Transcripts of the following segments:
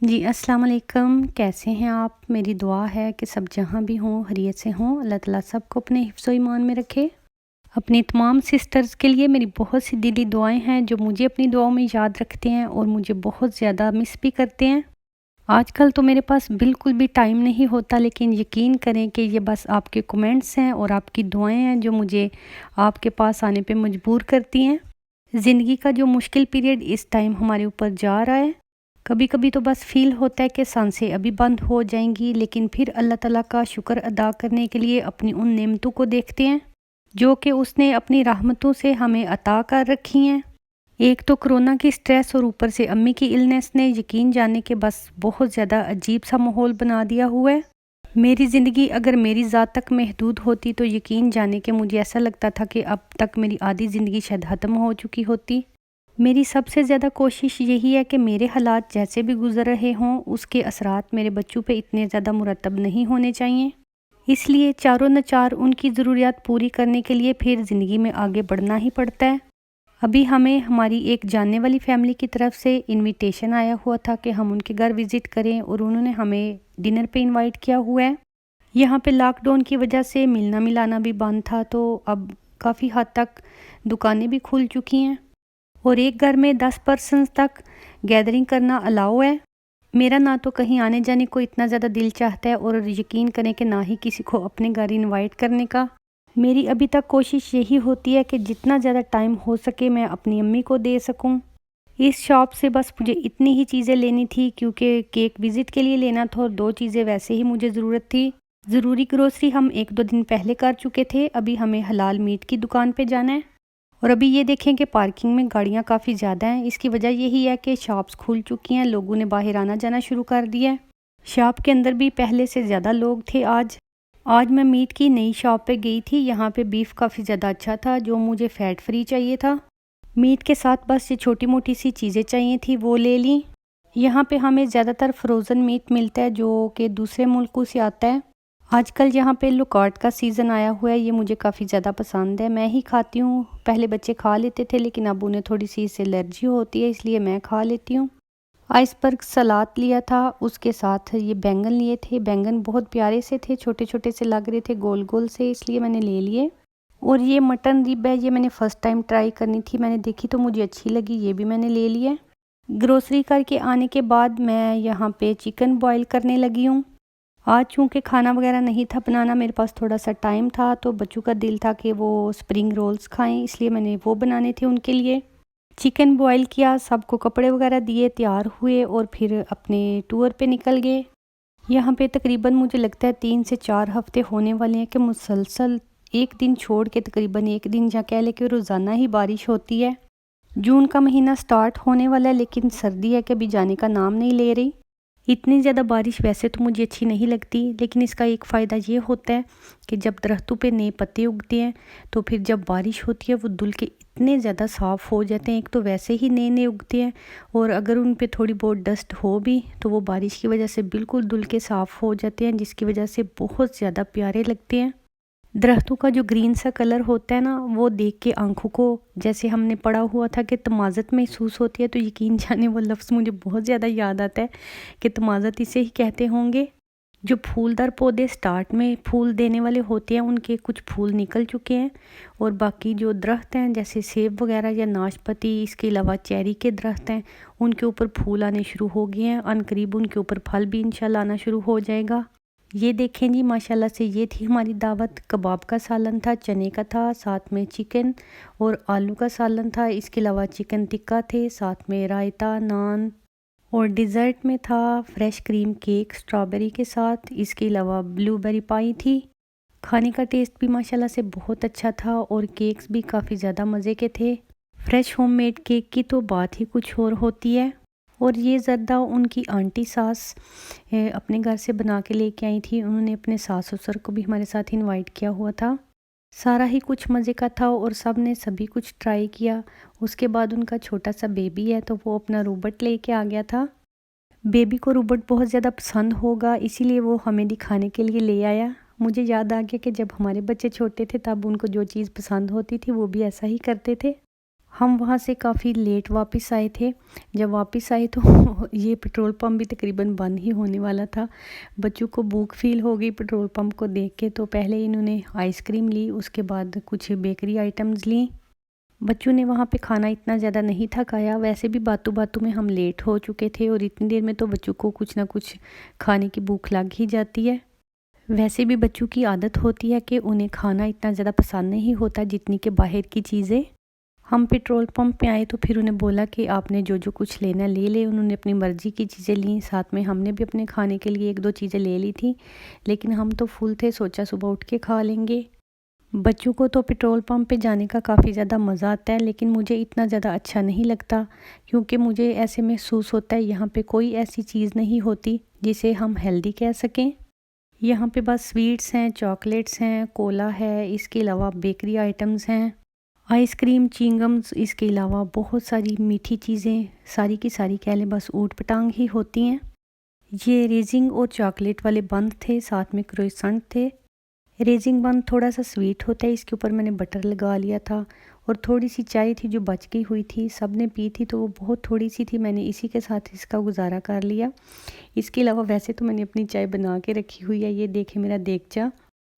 जी, अस्सलाम वालेकुम। कैसे हैं आप? मेरी दुआ है कि सब जहाँ भी हों खैरियत से हों। अल्लाह ताला सबको अपने हिफ्ज़ व ईमान में रखे। अपनी तमाम सिस्टर्स के लिए मेरी बहुत सी दिली दुआएं हैं जो मुझे अपनी दुआओं में याद रखते हैं और मुझे बहुत ज़्यादा मिस भी करते हैं। आजकल तो मेरे पास बिल्कुल भी टाइम नहीं होता, लेकिन यकीन करें कि ये बस आपके कमेंट्स हैं और आपकी दुआएं हैं जो मुझे आपके पास आने पे मजबूर करती हैं। ज़िंदगी का जो मुश्किल पीरियड इस टाइम हमारे ऊपर जा रहा है, कभी कभी तो बस फील होता है कि सांसें अभी बंद हो जाएंगी, लेकिन फिर अल्लाह ताला का शुक्र अदा करने के लिए अपनी उन नेमतों को देखते हैं जो कि उसने अपनी रहमतों से हमें अता कर रखी हैं। एक तो कोरोना की स्ट्रेस और ऊपर से अम्मी की इलनेस ने यकीन जाने के बस बहुत ज़्यादा अजीब सा माहौल बना दिया हुआ है। मेरी ज़िंदगी अगर मेरी ज़ात तक महदूद होती तो यकीन जाने के मुझे ऐसा लगता था कि अब तक मेरी आधी ज़िंदगी शायद ख़त्म हो चुकी होती। मेरी सबसे ज़्यादा कोशिश यही है कि मेरे हालात जैसे भी गुजर रहे हों उसके असरात मेरे बच्चों पे इतने ज़्यादा मुरतब नहीं होने चाहिए। इसलिए चारों न चार उनकी ज़रूरियात पूरी करने के लिए फिर ज़िंदगी में आगे बढ़ना ही पड़ता है। अभी हमें हमारी एक जानने वाली फैमिली की तरफ से इनविटेशन आया हुआ था कि हम उनके घर विज़िट करें और उन्होंने हमें डिनर पे इनवाइट किया हुआ है। यहाँ पे लॉकडाउन की वजह से मिलना मिलाना भी बंद था, तो अब काफ़ी हद तक दुकानें भी खुल चुकी हैं और एक घर में 10 पर्सन्स तक गैदरिंग करना अलाउ है। मेरा ना तो कहीं आने जाने को इतना ज़्यादा दिल चाहता है और यकीन करें कि ना ही किसी को अपने घर इनवाइट करने का। मेरी अभी तक कोशिश यही होती है कि जितना ज़्यादा टाइम हो सके मैं अपनी अम्मी को दे सकूं। इस शॉप से बस मुझे इतनी ही चीज़ें लेनी थी क्योंकि केक विज़िट के लिए लेना था और 2 चीज़ें वैसे ही मुझे ज़रूरत थी। ज़रूरी ग्रोसरी हम 1-2 दिन पहले कर चुके थे। अभी हमें हलाल मीट की दुकान पे जाना है और अभी ये देखें कि पार्किंग में गाड़ियाँ काफ़ी ज़्यादा हैं। इसकी वजह यही है कि शॉप्स खुल चुकी हैं, लोगों ने बाहर आना जाना शुरू कर दिया है। शॉप के अंदर भी पहले से ज़्यादा लोग थे आज मैं मीट की नई शॉप पे गई थी। यहाँ पे बीफ काफ़ी ज़्यादा अच्छा था जो मुझे फ़ैट फ्री चाहिए था। मीट के साथ बस ये छोटी मोटी सी चीज़ें चाहिए थी, वो ले ली। यहाँ पे हमें ज़्यादातर फ्रोज़न मीट मिलता है जो कि दूसरे मुल्कों से आता है। आजकल यहाँ पे लुकार्ट का सीज़न आया हुआ है, ये मुझे काफ़ी ज़्यादा पसंद है, मैं ही खाती हूँ। पहले बच्चे खा लेते थे लेकिन अब उन्हें थोड़ी सी इससे एलर्जी होती है, इसलिए मैं खा लेती हूँ। आइसबर्ग सलाद लिया था, उसके साथ ये बैंगन लिए थे। बैंगन बहुत प्यारे से थे, छोटे छोटे से लग रहे थे, गोल गोल से, इसलिए मैंने ले लिए। और ये मटन रिब है, ये मैंने फ़र्स्ट टाइम ट्राई करनी थी, मैंने देखी तो मुझे अच्छी लगी, ये भी मैंने ले लिया। ग्रोसरी करके आने के बाद मैं यहाँ पे चिकन बॉईल करने लगी हूँ। आज चूँकि खाना वगैरह नहीं था बनाना, मेरे पास थोड़ा सा टाइम था, तो बच्चों का दिल था कि वो स्प्रिंग रोल्स खाएं, इसलिए मैंने वो बनाने थे उनके लिए। चिकन बॉईल किया, सबको कपड़े वगैरह दिए, तैयार हुए और फिर अपने टूर पे निकल गए। यहाँ पे तकरीबन मुझे लगता है 3 से 4 हफ्ते होने वाले हैं कि मुसलसल एक दिन छोड़ के तकरीबन एक दिन या कह लें कि रोज़ाना ही बारिश होती है। जून का महीना स्टार्ट होने वाला है लेकिन सर्दी है कि अभी जाने का नाम नहीं ले रही। इतनी ज़्यादा बारिश वैसे तो मुझे अच्छी नहीं लगती, लेकिन इसका एक फ़ायदा ये होता है कि जब दरख्तों पे नए पत्ते उगते हैं तो फिर जब बारिश होती है वो धुल के इतने ज़्यादा साफ़ हो जाते हैं। एक तो वैसे ही नए नए उगते हैं और अगर उन पे थोड़ी बहुत डस्ट हो भी तो वो बारिश की वजह से बिल्कुल धुल के साफ़ हो जाते हैं, जिसकी वजह से बहुत ज़्यादा प्यारे लगते हैं। दरख्तों का जो ग्रीन सा कलर होता है ना, वो देख के आंखों को, जैसे हमने पढ़ा हुआ था कि तमाज़त महसूस होती है, तो यकीन जाने वो लफ्ज़ मुझे बहुत ज़्यादा याद आता है कि तमाज़त इसे ही कहते होंगे। जो फूलदार पौधे स्टार्ट में फूल देने वाले होते हैं उनके कुछ फूल निकल चुके हैं और बाकी जो दरख्त हैं जैसे सेब वगैरह या नाशपाती, इसके अलावा चेरी के दरख्त हैं, उनके ऊपर फूल आने शुरू हो गए हैं। अनकरीब उनके ऊपर फल भी इंशाल्लाह आना शुरू हो जाएगा। ये देखें जी, माशाल्लाह से ये थी हमारी दावत। कबाब का सालन था, चने का था, साथ में चिकन और आलू का सालन था। इसके अलावा चिकन टिक्का थे, साथ में रायता, नान और डिज़र्ट में था फ्रेश क्रीम केक स्ट्रॉबेरी के साथ। इसके अलावा ब्लूबेरी पाई थी। खाने का टेस्ट भी माशाल्लाह से बहुत अच्छा था और केक्स भी काफ़ी ज़्यादा मज़े के थे। फ्रेश होममेड केक की तो बात ही कुछ और होती है। और ये ज़र्दा उनकी आंटी सास अपने घर से बना के लेके आई थी। उन्होंने अपने सास ससुर को भी हमारे साथ इनवाइट किया हुआ था। सारा ही कुछ मज़े का था और सब ने सभी कुछ ट्राई किया। उसके बाद उनका छोटा सा बेबी है तो वो अपना रोबोट लेके आ गया था। बेबी को रोबोट बहुत ज़्यादा पसंद होगा, इसीलिए वो हमें दिखाने के लिए ले आया। मुझे याद आ गया कि जब हमारे बच्चे छोटे थे तब उनको जो चीज़ पसंद होती थी वो भी ऐसा ही करते थे। हम वहाँ से काफ़ी लेट वापस आए थे। जब वापस आए तो ये पेट्रोल पंप भी तकरीबन बंद ही होने वाला था। बच्चों को भूख फ़ील हो गई पेट्रोल पंप को देख के, तो पहले इन्होंने आइसक्रीम ली, उसके बाद कुछ बेकरी आइटम्स लीं। बच्चों ने वहाँ पे खाना इतना ज़्यादा नहीं था खाया, वैसे भी बातों बातों में हम लेट हो चुके थे और इतनी देर में तो बच्चों को कुछ ना कुछ खाने की भूख लग ही जाती है। वैसे भी बच्चों की आदत होती है कि उन्हें खाना इतना ज़्यादा पसंद नहीं होता जितनी कि बाहर की चीज़ें। हम पेट्रोल पंप पे आए तो फिर उन्हें बोला कि आपने जो जो कुछ लेना ले ले। उन्होंने अपनी मर्ज़ी की चीज़ें लीं, साथ में हमने भी अपने खाने के लिए 1-2 चीज़ें ले ली थी, लेकिन हम तो फुल थे, सोचा सुबह उठ के खा लेंगे। बच्चों को तो पेट्रोल पंप पे जाने का काफ़ी ज़्यादा मज़ा आता है, लेकिन मुझे इतना ज़्यादा अच्छा नहीं लगता, क्योंकि मुझे ऐसे महसूस होता है यहाँ पे कोई ऐसी चीज़ नहीं होती जिसे हम हेल्दी कह सकें। यहाँ पे बस स्वीट्स हैं, चॉकलेट्स हैं, कोला है, इसके अलावा बेकरी आइटम्स हैं, आइसक्रीम, च्युइंगम्स, इसके अलावा बहुत सारी मीठी चीज़ें, सारी की सारी कह लें बस ऊट-पटांग ही होती हैं। ये रेज़िंग और चॉकलेट वाले बंद थे, साथ में क्रोइसेंट थे। रेज़िंग बन थोड़ा सा स्वीट होता है, इसके ऊपर मैंने बटर लगा लिया था, और थोड़ी सी चाय थी जो बच गई हुई थी, सब ने पी थी तो वो बहुत थोड़ी सी थी, मैंने इसी के साथ इसका गुजारा कर लिया। इसके अलावा वैसे तो मैंने अपनी चाय बना के रखी हुई है, ये देखें मेरा देगचा।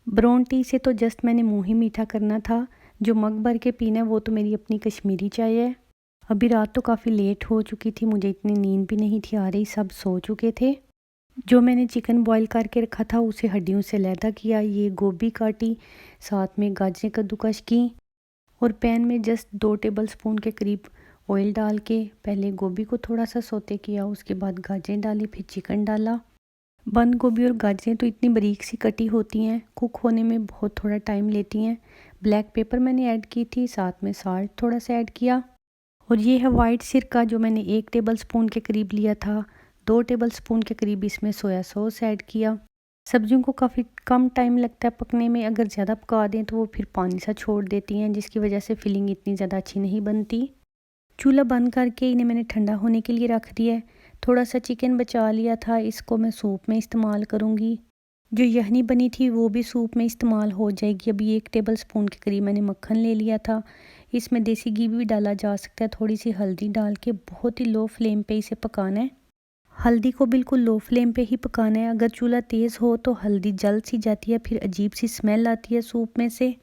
ब्राउन टी से तो जस्ट मैंने मुँह ही मीठा करना था, जो मग भर के पीना है वो तो मेरी अपनी कश्मीरी चाय है। अभी रात तो काफ़ी लेट हो चुकी थी, मुझे इतनी नींद भी नहीं थी आ रही, सब सो चुके थे। जो मैंने चिकन बॉईल करके रखा था उसे हड्डियों से अलहदा किया, ये गोभी काटी, साथ में गाजरें कद्दूकस की, और पैन में जस्ट 2 टेबल स्पून के करीब ऑयल डाल के पहले गोभी को थोड़ा सा सौते किया, उसके बाद गाजरें डाली, फिर चिकन डाला। बंद गोभी और गाजरें तो इतनी बारीक सी कटी होती हैं, कुक होने में बहुत थोड़ा टाइम लेती हैं। ब्लैक पेपर मैंने ऐड की थी, साथ में साल्ट थोड़ा सा ऐड किया, और ये है वाइट सिरका जो मैंने 1 टेबल स्पून के करीब लिया था। 2 टेबल स्पून के करीब इसमें सोया सॉस ऐड किया। सब्जियों को काफ़ी कम टाइम लगता है पकने में, अगर ज़्यादा पका दें तो वो फिर पानी सा छोड़ देती हैं, जिसकी वजह से फिलिंग इतनी ज़्यादा अच्छी नहीं बनती। चूल्हा बंद करके इन्हें मैंने ठंडा होने के लिए रख दिया है। थोड़ा सा चिकन बचा लिया था, इसको मैं सूप में इस्तेमाल करूँगी। जो यखनी बनी थी वो भी सूप में इस्तेमाल हो जाएगी। अभी 1 टेबल स्पून के करीब मैंने मक्खन ले लिया था, इसमें देसी घी भी डाला जा सकता है। थोड़ी सी हल्दी डाल के बहुत ही लो फ्लेम पे इसे पकाना है। हल्दी को बिल्कुल लो फ्लेम पे ही पकाना है, अगर चूल्हा तेज़ हो तो हल्दी जल सी जाती है, फिर अजीब सी स्मेल आती है सूप में से।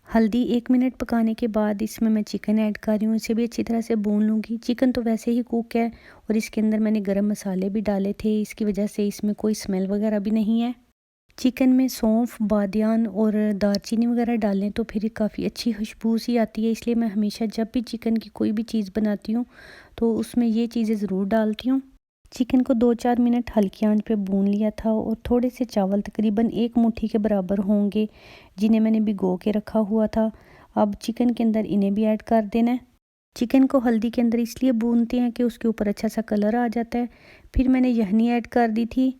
हल्दी 1 मिनट पकाने के बाद इसमें मैं चिकन ऐड कर रही हूँ, इसे भी अच्छी तरह से भून लूँगी। चिकन तो वैसे ही कुक है, और इसके अंदर मैंने गरम मसाले भी डाले थे, इसकी वजह से इसमें कोई स्मेल वगैरह भी नहीं है। चिकन में सौंफ, बादियान और दालचीनी वगैरह डालें तो फिर काफ़ी अच्छी खुशबू सी आती है, इसलिए मैं हमेशा जब भी चिकन की कोई भी चीज़ बनाती हूँ तो उसमें ये चीज़ें ज़रूर डालती हूँ। चिकन को 2-4 मिनट हल्की आंच पे भून लिया था, और थोड़े से चावल तकरीबन 1 मुट्ठी के बराबर होंगे जिन्हें मैंने भिगो के रखा हुआ था। अब चिकन के अंदर इन्हें भी ऐड कर देना है। चिकन को हल्दी के अंदर इसलिए भूनते हैं कि उसके ऊपर अच्छा सा कलर आ जाता है। फिर मैंने यखनी ऐड कर दी थी।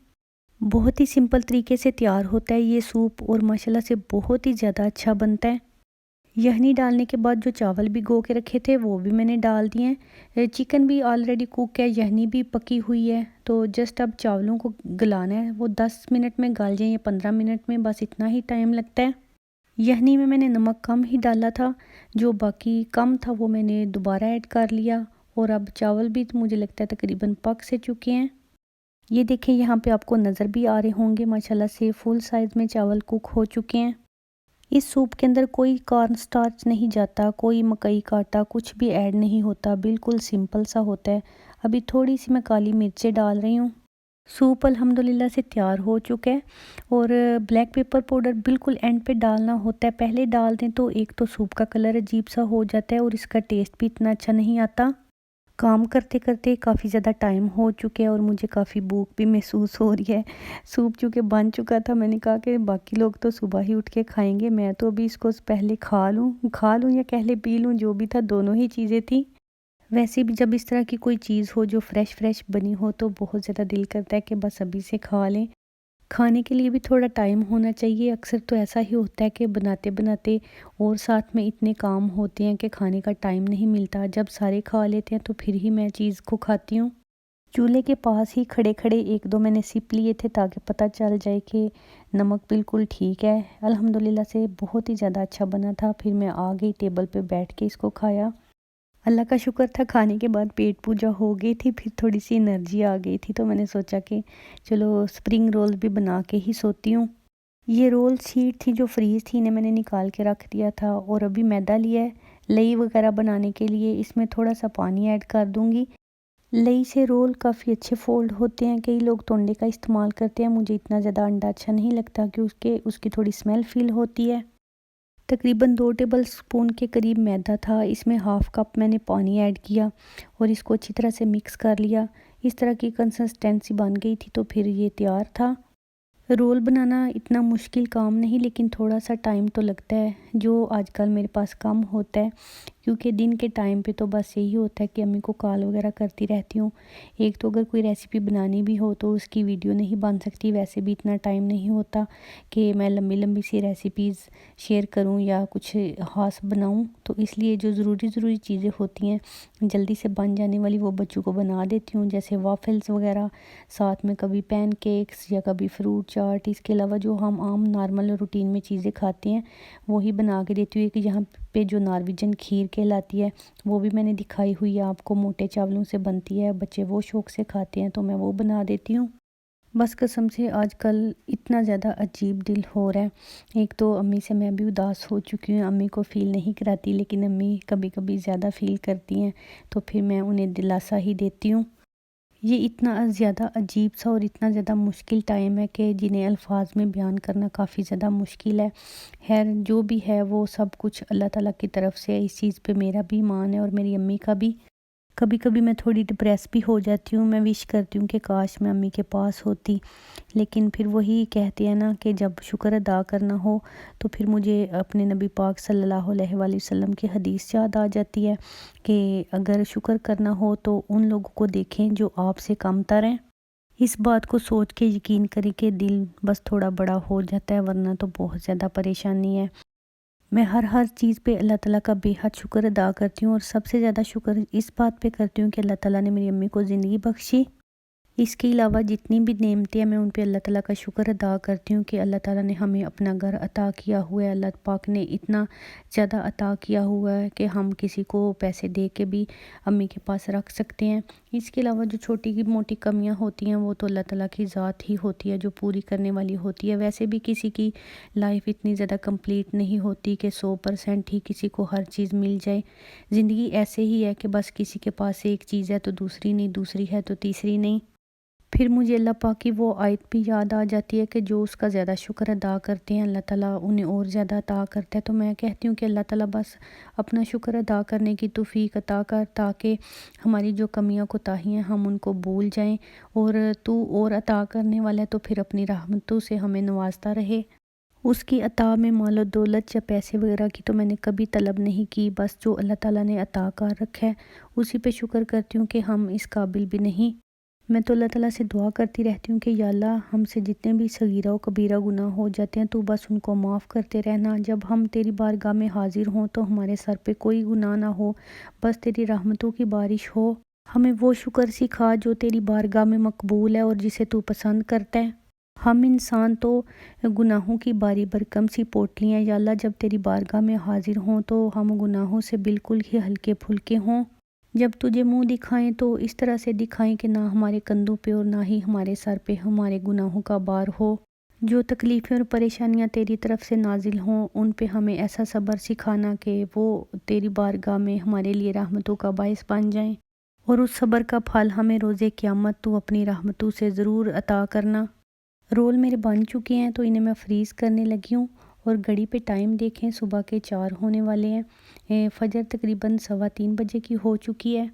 बहुत ही सिंपल तरीके से तैयार होता है ये सूप, और माशाल्लाह से बहुत ही ज़्यादा अच्छा बनता है। यखनी डालने के बाद जो चावल भिगो के रखे थे वो भी मैंने डाल दिए हैं। चिकन भी ऑलरेडी कुक है, यखनी भी पकी हुई है, तो जस्ट अब चावलों को गलाना है। वो 10 मिनट में गल जाए या 15 मिनट में, बस इतना ही टाइम लगता है। यखनी में मैंने नमक कम ही डाला था, जो बाकी कम था वो मैंने दोबारा ऐड कर लिया, और अब चावल भी तो मुझे लगता है तकरीबन पक से चुके हैं। ये देखें यहाँ पे आपको नज़र भी आ रहे होंगे माशाल्लाह से फुल साइज़ में चावल कुक हो चुके हैं। इस सूप के अंदर कोई कॉर्न स्टार्च नहीं जाता, कोई मकई का आटा कुछ भी ऐड नहीं होता, बिल्कुल सिंपल सा होता है। अभी थोड़ी सी मैं काली मिर्चें डाल रही हूँ। सूप अल्हम्दुलिल्लाह से तैयार हो चुका है, और ब्लैक पेपर पाउडर बिल्कुल एंड पे डालना होता है, पहले डाल दें तो एक तो सूप का कलर अजीब सा हो जाता है और इसका टेस्ट भी इतना अच्छा नहीं आता। काम करते करते काफ़ी ज़्यादा टाइम हो चुके हैं, और मुझे काफ़ी भूख भी महसूस हो रही है। सूप चूँकि बन चुका था, मैंने कहा कि बाकी लोग तो सुबह ही उठ के खाएंगे, मैं तो अभी इसको पहले खा लूँ या पहले पी लूँ, जो भी था दोनों ही चीज़ें थी। वैसे भी जब इस तरह की कोई चीज़ हो जो फ्रेश फ्रेश बनी हो तो बहुत ज़्यादा दिल करता है कि बस अभी से खा लें। खाने के लिए भी थोड़ा टाइम होना चाहिए, अक्सर तो ऐसा ही होता है कि बनाते बनाते और साथ में इतने काम होते हैं कि खाने का टाइम नहीं मिलता। जब सारे खा लेते हैं तो फिर ही मैं चीज़ को खाती हूँ। चूल्हे के पास ही खड़े खड़े 1-2 मैंने सिप लिए थे ताकि पता चल जाए कि नमक बिल्कुल ठीक है। अल्हम्दुलिल्लाह से बहुत ही ज़्यादा अच्छा बना था। फिर मैं आ गई टेबल पे बैठ के इसको खाया। अल्लाह का शुक्र था, खाने के बाद पेट पूजा हो गई थी, फिर थोड़ी सी एनर्जी आ गई थी, तो मैंने सोचा कि चलो स्प्रिंग रोल भी बना के ही सोती हूँ। ये रोल शीट थी जो फ्रीज़ थी, इन्हें मैंने निकाल के रख दिया था और अभी मैदा लिया है लई वगैरह बनाने के लिए। इसमें थोड़ा सा पानी ऐड कर दूँगी। लई से रोल काफ़ी अच्छे फ़ोल्ड होते हैं। कई लोग तो अंडे का इस्तेमाल करते हैं, मुझे इतना ज़्यादा अंडा अच्छा नहीं लगता कि उसकी थोड़ी स्मेल फ़ील होती है। तकरीबन 2 टेबल स्पून के करीब मैदा था, इसमें हाफ़ कप मैंने पानी ऐड किया और इसको अच्छी तरह से मिक्स कर लिया। इस तरह की कंसिस्टेंसी बन गई थी तो फिर ये तैयार था। रोल बनाना इतना मुश्किल काम नहीं, लेकिन थोड़ा सा टाइम तो लगता है, जो आजकल मेरे पास कम होता है, क्योंकि दिन के टाइम पे तो बस यही होता है कि अम्मी को कॉल वगैरह करती रहती हूँ। एक तो अगर कोई रेसिपी बनानी भी हो तो उसकी वीडियो नहीं बन सकती, वैसे भी इतना टाइम नहीं होता कि मैं लंबी लंबी सी रेसिपीज़ शेयर करूँ या कुछ ख़ास बनाऊँ। तो इसलिए जो ज़रूरी चीज़ें होती हैं जल्दी से बन जाने वाली, वो बच्चों को बना देती हूँ, जैसे वाफ़ल्स वगैरह, साथ में कभी पैनकेक्स या कभी फ्रूट चाट। इसके अलावा जो हम आम नॉर्मल रूटीन में चीज़ें खाते हैं वही बना के देती हूँ। कि यहाँ पे जो नॉर्वेजियन खीर कहलाती है वो भी मैंने दिखाई हुई है आपको, मोटे चावलों से बनती है, बच्चे वो शौक से खाते हैं तो मैं वो बना देती हूँ। बस कसम से आजकल इतना ज़्यादा अजीब दिल हो रहा है। एक तो अम्मी से मैं भी उदास हो चुकी हूँ, अम्मी को फ़ील नहीं कराती, लेकिन अम्मी कभी कभी ज़्यादा फ़ील करती हैं तो फिर मैं उन्हें दिलासा ही देती हूँ। ये इतना ज़्यादा अजीब सा और इतना ज़्यादा मुश्किल टाइम है कि जिन्हें अल्फाज में बयान करना काफ़ी ज़्यादा मुश्किल है। खैर जो भी है वो सब कुछ अल्लाह ताला की तरफ से है। इस चीज़ पे मेरा भी ईमान है और मेरी अम्मी का भी। कभी कभी मैं थोड़ी डिप्रेस भी हो जाती हूँ, मैं विश करती हूँ कि काश मैं अम्मी के पास होती, लेकिन फिर वही कहते हैं ना कि जब शुक्र अदा करना हो तो फिर मुझे अपने नबी पाक सल्लल्लाहु अलैहि वसल्लम की हदीस याद आ जाती है कि अगर शुक्र करना हो तो उन लोगों को देखें जो आपसे कमतर हैं। इस बात को सोच के यकीन करें कि दिल बस थोड़ा बड़ा हो जाता है, वरना तो बहुत ज़्यादा परेशानी है। मैं हर चीज़ पे अल्लाह ताला का बेहद शुक्र अदा करती हूँ और सबसे ज़्यादा शुक्र इस बात पे करती हूँ कि अल्लाह ताला ने मेरी अम्मी को ज़िंदगी बख्शी। इसके अलावा जितनी भी नेमतें हैं मैं उन पे अल्लाह ताला का शुक्र अदा करती हूँ कि अल्लाह ताला ने हमें अपना घर अता किया हुआ है। अल्लाह पाक ने इतना ज़्यादा अता किया हुआ है कि हम किसी को पैसे दे के भी अम्मी के पास रख सकते हैं। इसके अलावा जो छोटी की मोटी कमियां होती हैं वो तो अल्लाह ताला की ज़ात ही होती है जो पूरी करने वाली होती है। वैसे भी किसी की लाइफ इतनी ज़्यादा कंप्लीट नहीं होती कि 100% ही किसी को हर चीज़ मिल जाए। ज़िंदगी ऐसे ही है कि बस किसी के पास एक चीज़ है तो दूसरी नहीं, दूसरी है तो तीसरी नहीं। फिर मुझे अल्लाह पाक की वो आयत भी याद आ जाती है कि जो उसका ज़्यादा शुक्र अदा करते हैं अल्लाह ताला उन्हें और ज़्यादा अता करता है। तो मैं कहती हूँ कि अल्लाह ताला बस अपना शुक्र अदा करने की तौफीक अता कर, ताकि हमारी जो कमियां कोताहियां हम उनको भूल जाएं। और तू और अता करने वाला है तो फिर अपनी रहमतों से हमें नवाजता रहे। उसकी अता में मालो दौलत या पैसे वगैरह की तो मैंने कभी तलब नहीं की, बस जो अल्लाह ताला ने अता कर रखा है उसी पे शुक्र करती हूँ कि हम इस काबिल भी नहीं। मैं तो अल्लाह ताला से दुआ करती रहती हूँ कि या अल्लाह हमसे जितने भी सगीरा और कबीरा गुनाह हो जाते हैं तो बस उनको माफ़ करते रहना। जब हम तेरी बारगाह में हाजिर हों तो हमारे सर पे कोई गुनाह ना हो, बस तेरी रहमतों की बारिश हो। हमें वो शुक्र सिखा जो तेरी बारगाह में मकबूल है और जिसे तू पसंद करता है। हम इंसान तो गुनाहों की बारी भरकम सी पोटली हैं, या अल्लाह जब तेरी बारगाह में हाजिर हों तो हम गुनाहों से बिल्कुल ही हल्के फुल्के हों। जब तुझे मुंह दिखाएं तो इस तरह से दिखाएं कि ना हमारे कंधों पे और ना ही हमारे सर पे हमारे गुनाहों का बार हो। जो तकलीफ़ें और परेशानियां तेरी तरफ से नाजिल हों उन पे हमें ऐसा सब्र सिखाना कि वो तेरी बारगाह में हमारे लिए रहमतों का बायस बन जाएं। और उस सब्र का फल हमें रोज़े क़यामत तू अपनी रहमतों से ज़रूर अता करना। रोल मेरे बन चुके हैं तो इन्हें मैं फ्रीज़ करने लगी हूँ। और घड़ी पे टाइम देखें, सुबह के 4 होने वाले हैं। फजर तकरीबन 3:15 बजे की हो चुकी है।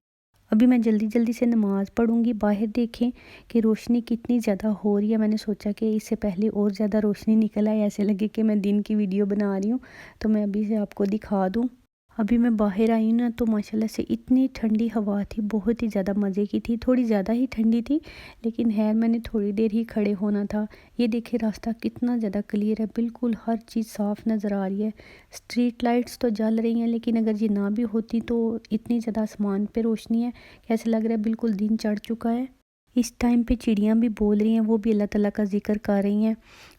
अभी मैं जल्दी जल्दी से नमाज़ पढ़ूँगी। बाहर देखें कि रोशनी कितनी ज़्यादा हो रही है। मैंने सोचा कि इससे पहले और ज़्यादा रोशनी निकल आए, ऐसे लगे कि मैं दिन की वीडियो बना रही हूँ, तो मैं अभी से आपको दिखा दूँ। अभी मैं बाहर आई ना तो माशाल्लाह से इतनी ठंडी हवा थी, बहुत ही ज़्यादा मज़े की थी। थोड़ी ज़्यादा ही ठंडी थी, लेकिन खैर मैंने थोड़ी देर ही खड़े होना था। ये देखिए रास्ता कितना ज़्यादा क्लियर है, बिल्कुल हर चीज़ साफ़ नज़र आ रही है। स्ट्रीट लाइट्स तो जल रही हैं, लेकिन अगर ये ना भी होती तो इतनी ज़्यादा आसमान पे रोशनी है कि ऐसा लग रहा है बिल्कुल दिन चढ़ चुका है। इस टाइम पे चिड़ियाँ भी बोल रही हैं, वो भी अल्लाह ताला का ज़िक्र कर रही हैं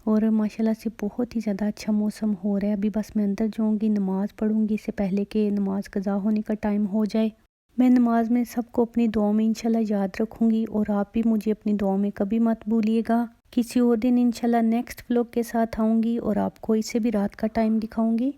और माशाल्लाह से बहुत ही ज़्यादा अच्छा मौसम हो रहा है। अभी बस मैं अंदर जाऊँगी, नमाज़ पढ़ूँगी इससे पहले कि नमाज़ कज़ा होने का टाइम हो जाए। मैं नमाज में सबको अपनी दुआ में इंशाल्लाह याद रखूँगी और आप भी मुझे अपनी दुआ में कभी मत भूलिएगा। किसी और दिन इंशाल्लाह नेक्स्ट व्लॉग के साथ आऊँगी और आपको इससे भी रात का टाइम दिखाऊँगी।